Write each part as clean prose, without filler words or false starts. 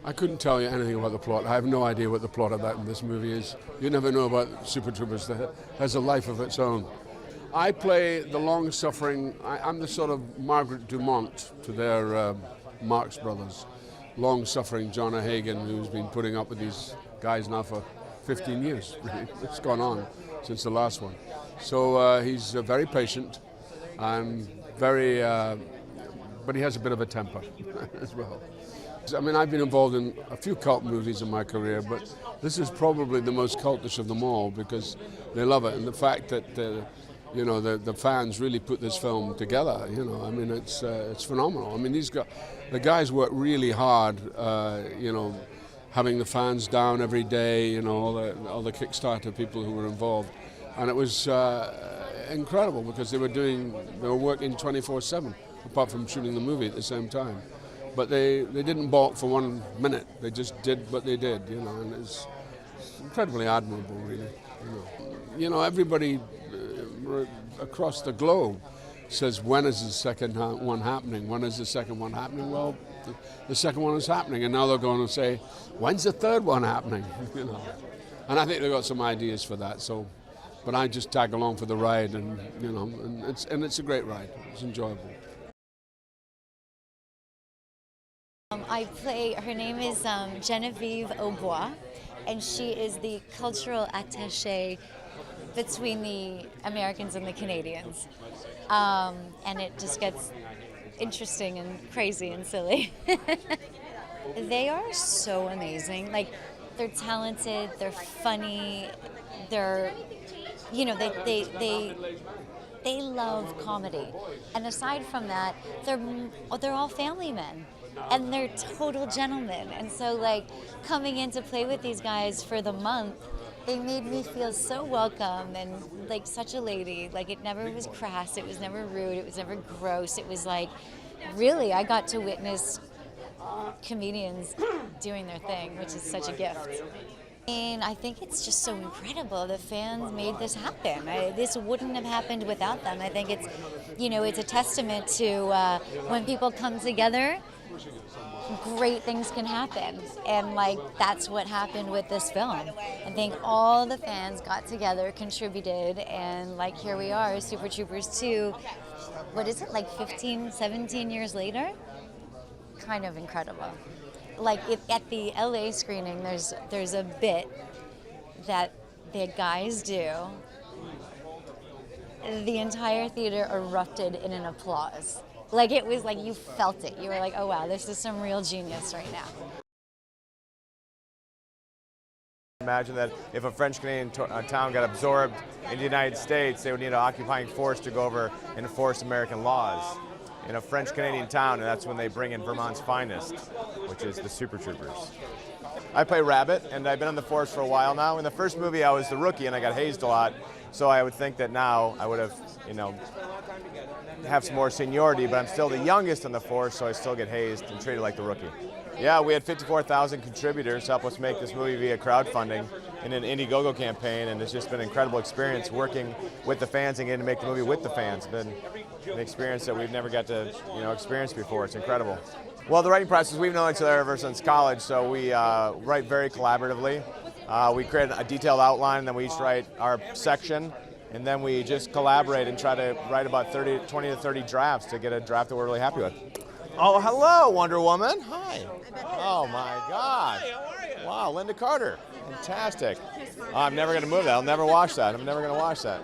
I couldn't tell you anything about the plot. I have no idea what the plot of this movie is. You never know about Super Troopers. That has a life of its own. I play the long-suffering, I'm the sort of Margaret Dumont to their Marx Brothers. Long-suffering John O'Hagan, who's been putting up with these guys now for 15 years, really. It's gone on since the last one. So he's very patient and very, but he has a bit of a temper as well. I mean, I've been involved in a few cult movies in my career, but this is probably the most cultish of them all because they love it. And the fact that, you know, the fans really put this film together, you know, I mean, it's phenomenal. I mean, the guys work really hard, you know, having the fans down every day, you know, all the Kickstarter people who were involved. And it was incredible because they were working 24/7, apart from shooting the movie at the same time. But they didn't balk for 1 minute. They just did what they did, you know, and it's incredibly admirable, really. You know, everybody across the globe says, when is the second one happening? When is the second one happening? Well, the second one is happening, and now they're going to say, when's the third one happening? You know, and I think they've got some ideas for that. So, but I just tag along for the ride, and you know, and it's a great ride. It's enjoyable. Her name is Genevieve Aubois, and she is the cultural attaché between the Americans and the Canadians. And it just gets interesting and crazy and silly. They are so amazing. Like, they're talented, they're funny, they're, you know, they love comedy. And aside from that, they're all family men. And they're total gentlemen. And so, like, coming in to play with these guys for the month, they made me feel so welcome and like such a lady. Like, it never was crass, it was never rude, it was never gross. It was like, really, I got to witness comedians doing their thing, which is such a gift. And I think it's just so incredible. The fans made this happen. This wouldn't have happened without them. I think it's, you know, it's a testament to when people come together, great things can happen. And like, that's what happened with this film. I think all the fans got together, contributed, and like, here we are, Super Troopers 2, what is it, like 15, 17 years later? Kind of incredible. Like, at the LA screening, there's a bit that the guys do. The entire theater erupted in an applause. Like, it was like you felt it. You were like, oh wow, this is some real genius right now. Imagine that if a French-Canadian town got absorbed in the United States, they would need an occupying force to go over and enforce American laws. In a French-Canadian town, and that's when they bring in Vermont's finest, which is the Super Troopers. I play Rabbit, and I've been on the force for a while now. In the first movie, I was the rookie, and I got hazed a lot, so I would think that now I would have, you know, have some more seniority, but I'm still the youngest on the force, so I still get hazed and treated like the rookie. Yeah, we had 54,000 contributors help us make this movie via crowdfunding in an Indiegogo campaign, and it's just been an incredible experience working with the fans and getting to make the movie with the fans. It's been an experience that we've never got to, you know, experience before. It's incredible. Well, the writing process, we've known each other ever since college, so we write very collaboratively. We create a detailed outline, and then we each write our section, and then we just collaborate and try to write about 20 to 30 drafts to get a draft that we're really happy with. Oh, hello, Wonder Woman. Hi. Oh, my gosh. How are you? Wow, Lynda Carter. Fantastic. Oh, I'm never going to move that. I'll never watch that. I'm never going to watch that.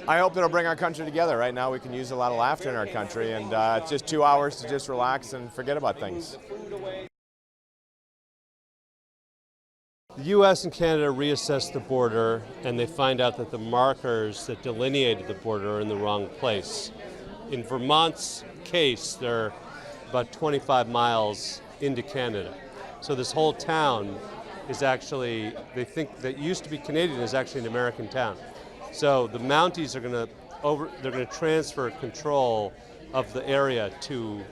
I hope it'll bring our country together. Right now, we can use a lot of laughter in our country, and it's just 2 hours to just relax and forget about things. The U.S. and Canada reassess the border, and they find out that the markers that delineated the border are in the wrong place. In Vermont's case, they're about 25 miles into Canada. So this whole town is actually, they think that used to be Canadian is actually an American town. So the Mounties are they're going to transfer control of the area to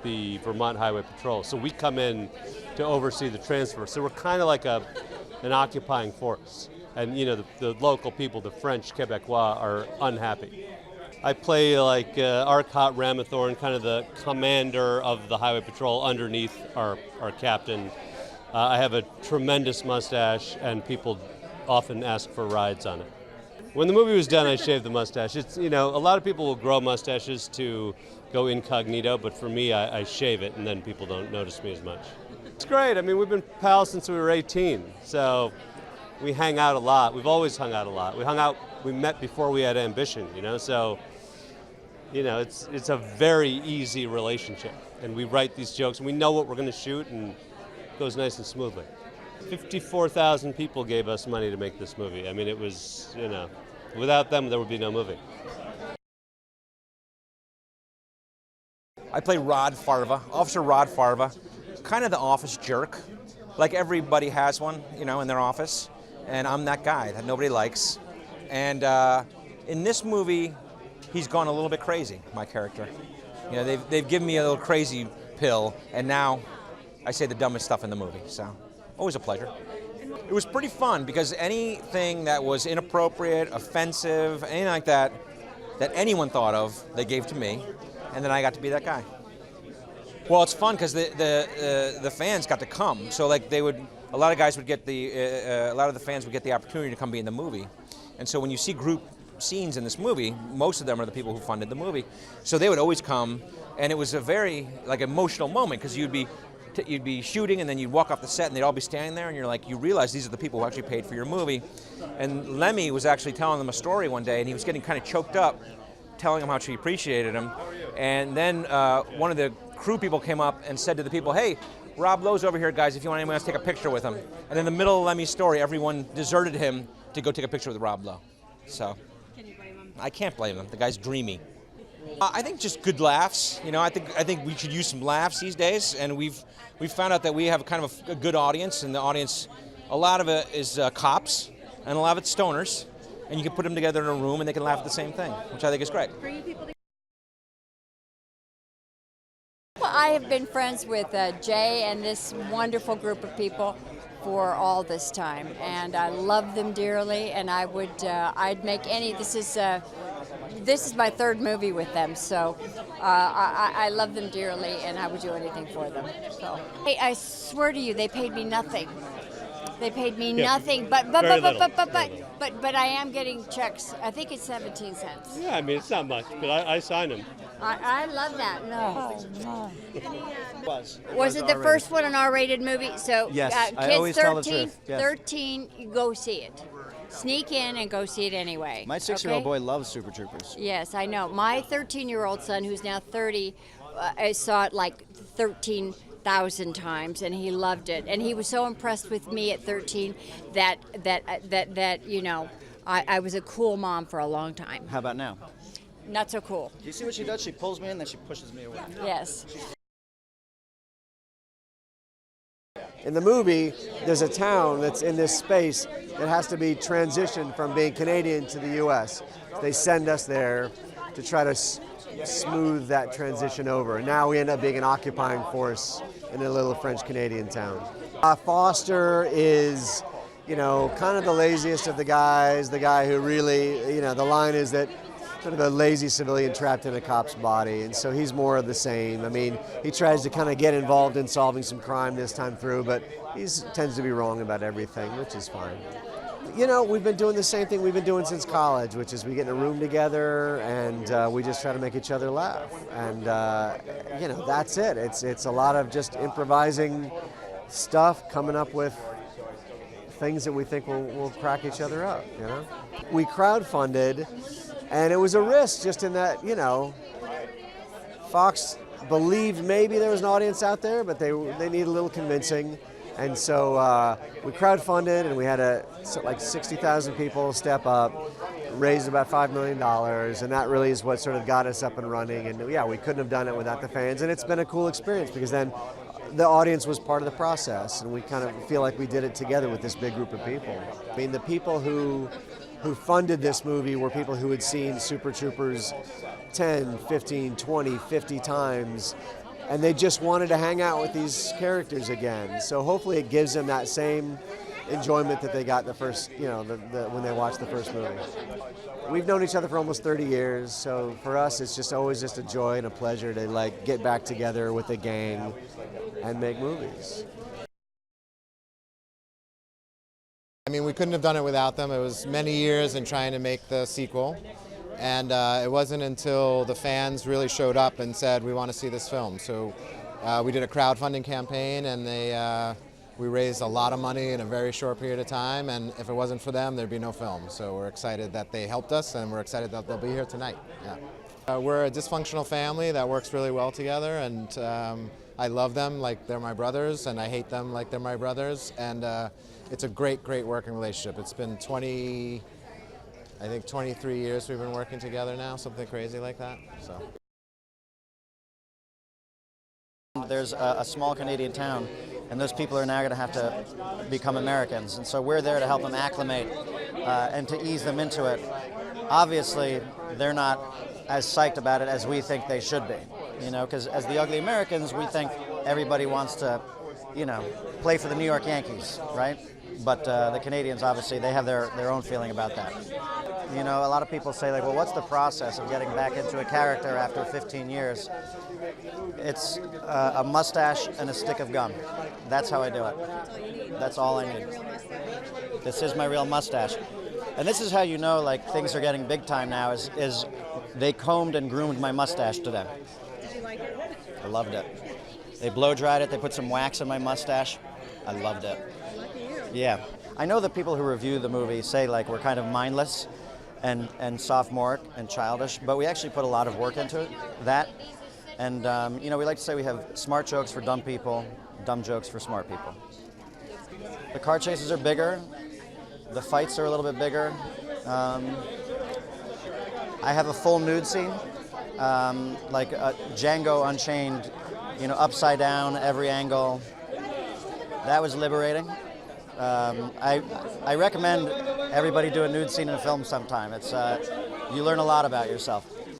the Vermont Highway Patrol. So we come in to oversee the transfer. So we're kind of like an occupying force. And you know, the local people, the French Quebecois, are unhappy. I play like Arcot Ramathorn, kind of the commander of the Highway Patrol underneath our captain. I have a tremendous mustache, and people often ask for rides on it. When the movie was done, I shaved the mustache. It's, a lot of people will grow mustaches to go incognito, but for me, I shave it, and then people don't notice me as much. It's great. I mean, we've been pals since we were 18, so we hang out a lot. We've always hung out a lot. We met before we had ambition, so, it's a very easy relationship. And we write these jokes, and we know what we're going to shoot, and it goes nice and smoothly. 54,000 people gave us money to make this movie. I mean, it was, without them, there would be no movie. I play Farva, Officer Rod Farva, kind of the office jerk. Like everybody has one, in their office, and I'm that guy that nobody likes. And in this movie, he's gone a little bit crazy, my character. They've given me a little crazy pill, and now I say the dumbest stuff in the movie, so always a pleasure. It was pretty fun because anything that was inappropriate, offensive, anything like that anyone thought of, they gave to me, and then I got to be that guy. Well, it's fun because the fans got to come, so like a lot of guys would get a lot of the fans would get the opportunity to come be in the movie, and so when you see group scenes in this movie, most of them are the people who funded the movie, so they would always come, and it was a very emotional moment because you'd be shooting and then you'd walk off the set and they'd all be standing there and you're like, you realize these are the people who actually paid for your movie. And Lemme was actually telling them a story one day and he was getting kind of choked up telling them how much he appreciated him. And then one of the crew people came up and said to the people, hey, Rob Lowe's over here, guys, if anyone wants to take a picture with him. And in the middle of Lemme's story, everyone deserted him to go take a picture with Rob Lowe. So, can you blame him? I can't blame him. The guy's dreamy. I think just good laughs. I think we should use some laughs these days, and we've found out that we have kind of a good audience, and the audience, a lot of it is cops, and a lot of it's stoners, and you can put them together in a room and they can laugh at the same thing, which I think is great. Well, I have been friends with Jay and this wonderful group of people for all this time, and I love them dearly, and I'd make any. This is my third movie with them, so I love them dearly, and I would do anything for them. So I swear to you, they paid me nothing. They paid me nothing, but I am getting checks. I think it's 17 cents. Yeah, I mean, it's not much, but I signed them. I love that. No. Was it the first one, an R-rated movie? So yes, kids I always 13, tell the truth. Yes. 13, you go see it. Sneak in and go see it anyway. My 6-year-old boy loves Super Troopers. Yes, I know. My 13-year-old son, who's now 30, I saw it like 13,000 times, and he loved it. And he was so impressed with me at 13 that I was a cool mom for a long time. How about now? Not so cool. Do you see what she does? She pulls me in, then she pushes me away. Yes. In the movie, there's a town that's in this space that has to be transitioned from being Canadian to the U.S. They send us there to try to smooth that transition over. And now we end up being an occupying force in a little French-Canadian town. Foster is, kind of the laziest of the guys, the guy who really, the line is that sort of a lazy civilian trapped in a cop's body, and so he's more of the same. I mean, he tries to kind of get involved in solving some crime this time through, but he tends to be wrong about everything, which is fine. We've been doing the same thing we've been doing since college, which is we get in a room together and we just try to make each other laugh. And, that's it. It's a lot of just improvising stuff, coming up with things that we think will crack each other up, We crowdfunded. And it was a risk just in that, Fox believed maybe there was an audience out there, but they needed a little convincing. And so we crowdfunded and we had like 60,000 people step up, raised about $5 million. And that really is what sort of got us up and running. And yeah, we couldn't have done it without the fans. And it's been a cool experience because then the audience was part of the process. And we kind of feel like we did it together with this big group of people. I mean, the people who funded this movie were people who had seen Super Troopers 10, 15, 20, 50 times, and they just wanted to hang out with these characters again. So hopefully it gives them that same enjoyment that they got the first, when they watched the first movie. We've known each other for almost 30 years, so for us it's just always just a joy and a pleasure to like get back together with a gang and make movies. I mean, we couldn't have done it without them. It was many years in trying to make the sequel, and it wasn't until the fans really showed up and said, we want to see this film. So we did a crowdfunding campaign, and we raised a lot of money in a very short period of time, and if it wasn't for them, there'd be no film. So we're excited that they helped us, and we're excited that they'll be here tonight. Yeah. We're a dysfunctional family that works really well together, and I love them like they're my brothers, and I hate them like they're my brothers, and it's a great, great working relationship. It's been 23 years we've been working together now, something crazy like that. So. There's a small Canadian town, and those people are now going to have to become Americans, and so we're there to help them acclimate and to ease them into it. Obviously, they're not as psyched about it as we think they should be, because as the ugly Americans, we think everybody wants to, play for the New York Yankees, right? But the Canadians, obviously, they have their own feeling about that. A lot of people say, like, well, what's the process of getting back into a character after 15 years? It's a mustache and a stick of gum. That's how I do it. That's all I need. This is my real mustache. And this is how you know, like, things are getting big time now, is they combed and groomed my mustache today. Did you like it? I loved it. They blow-dried it. They put some wax in my mustache. I loved it. Lucky you. Yeah. I know that people who review the movie say, like, we're kind of mindless and sophomoric and childish, but we actually put a lot of work into that. And, we like to say we have smart jokes for dumb people, dumb jokes for smart people. The car chases are bigger. The fights are a little bit bigger. I have a full nude scene, like Django Unchained, upside down, every angle. That was liberating. I recommend everybody do a nude scene in a film sometime. You learn a lot about yourself.